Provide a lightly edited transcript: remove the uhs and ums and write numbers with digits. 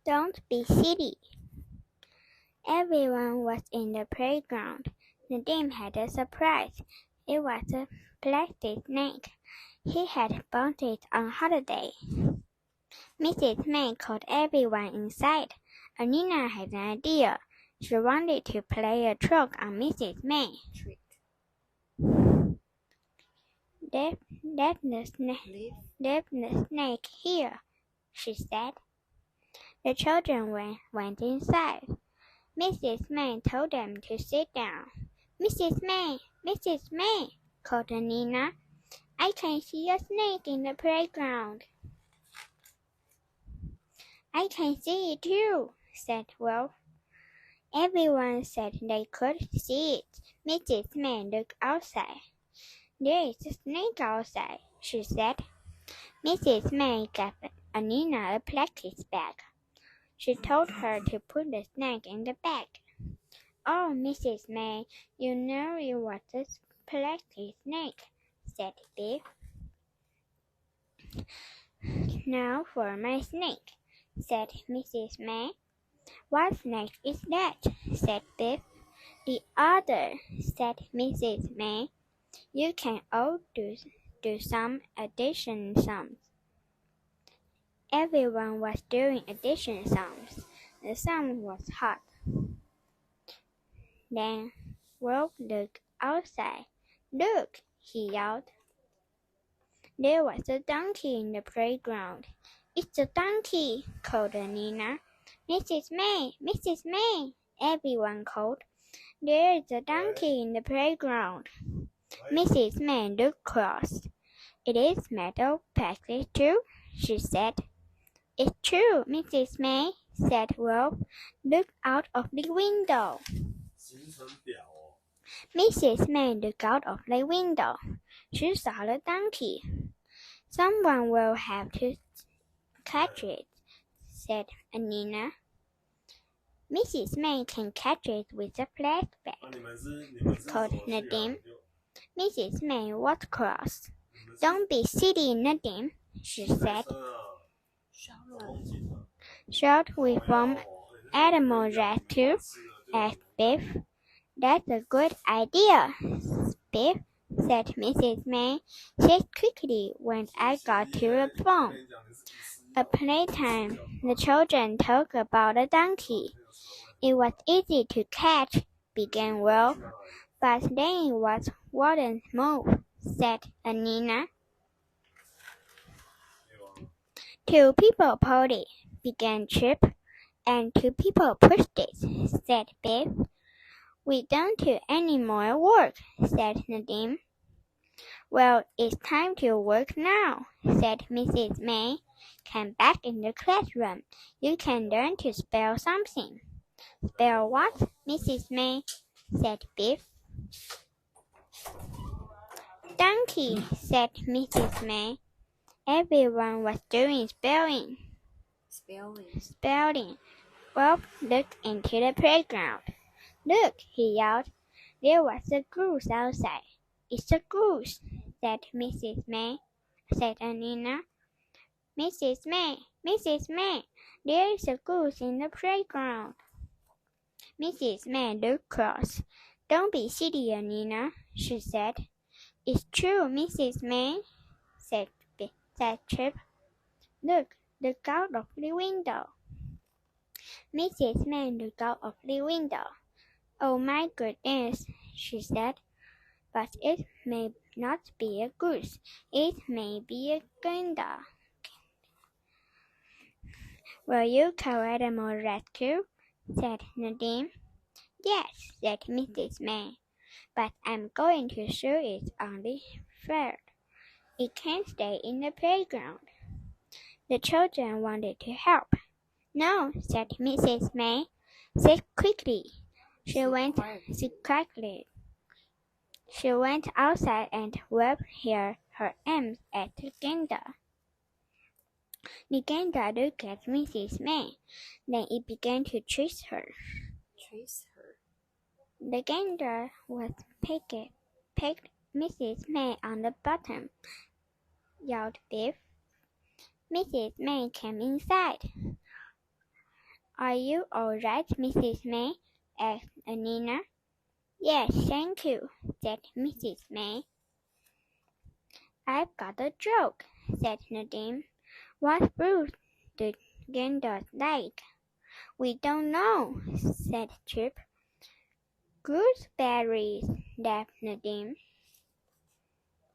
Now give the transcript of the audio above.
Don't be silly. Everyone was in the playground. Nadim had a surprise. It was a plastic snake. He had bought it on holiday. Mrs. May called everyone inside. Anina had an idea. She wanted to play a trick on Mrs. May. Leave the snake here, she said. The children went inside. Mrs. May told them to sit down. Mrs. May, called Nina. I can see a snake in the playground. I can see it too, said Wolf. Everyone said they could see it. Mrs. May looked outside. There is a snake outside, she said. Mrs. May gave Nina a plastic bag. She told her to put the snake in the bag. Oh, Mrs. May, you know it was a plastic snake, said Biff. Now for my snake, said Mrs. May. What snake is that? Said Biff. The other, said Mrs. May. You can all do some addition sums. Everyone was doing addition sums. The sum was hard. Then Wolf looked outside. Look, he yelled. There was a donkey in the playground. It's a donkey, called Nina. Mrs. May, everyone called. There is a donkey in the playground. Mrs. May looked cross. It is metal plastic too, she said. It's true, Mrs. May, said Wolf. Look out of the window. Mrs. May looked out of the window. She saw the donkey. Someone will have to catch it, said Nina. Mrs. May can catch it with a plastic bag, called Nadim. Mrs. May was cross. Don't be silly, Nadim, she said. Shall we form animal rescue? Asked Biff. That's a good idea, Biff, said Mrs. May. Say quickly when I got to the phone. At playtime, the children talked about a donkey. It was easy to catch, began Wolf, but then it wouldn't move, said Nina. Two people pulled it, began Chip, and two people pushed it, said Biff. We don't do any more work, said Nadim. Well, it's time to work now, said Mrs. May. Come back in the classroom. You can learn to spell something. Spell what, Mrs. May? Said Biff. Donkey, said Mrs. May. Everyone was doing spelling. Wolf looked into the playground. Look, he yelled. There was a goose outside. It's a goose, said Mrs. May. Said Nina. Mrs. May, there is a goose in the playground. Mrs. May looked cross. Don't be silly, Nina, she said. It's true, Mrs. May, said Chip. Look out of the window. Mrs. May looked out of the window. Oh my goodness, she said. But it may not be a goose. It may be a gander. Will you call animal rescue? Said Nadim. Yes, said Mrs. May. But I'm going to show it on the field. It can't stay in the playground. The children wanted to help. No, said Mrs. May. Sit quickly. She went outside and waved her arms at the gander. The gander looked at Mrs. May. Then it began to chase her. The gander was pecked Mrs. May on the bottom, yelled Biff. Mrs. May came inside. Are you all right, Mrs. May? asked Nina. Yes, thank you, said Mrs. May. I've got a joke, said Nadine. What's Bruce the gander like? We don't know, said Chip. Gooseberries, laughed Nadine.